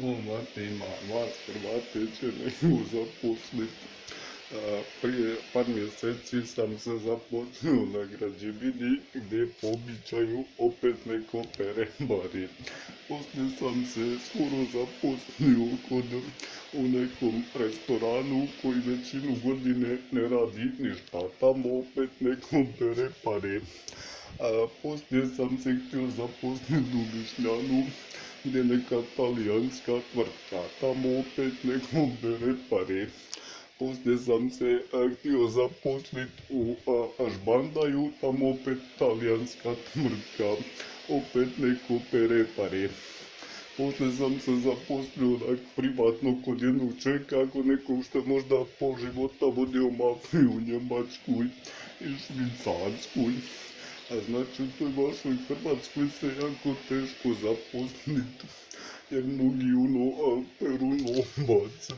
Ova tema vas Hrvate će nego zaposliti. Prije par mjeseci sam se zaposlio na građevini gdje po običaju opet neko pere bare. Poslije sam se skoro zaposlio u nekom restoranu koji većinu godine ne radi ništa. Tamo opet neko pere pare. Poslije sam se htio zaposliti u Višnjanu gdje neka talijanska tvrtka. Tamo opet neko bere pare. Poslije sam se htio zaposliti u Žbandaju, tamo opet talijanska tvrtka. Opet neko pere pare. Poslije sam se zaposlio privatno kod jednog čovjeka, ako nekog što možda pol života vodio mafiju u Njemačkoj i Švicarskoj. A znači u toj vašoj Hrvatskoj se jako teško zaposliti, jer mnogi peru novac.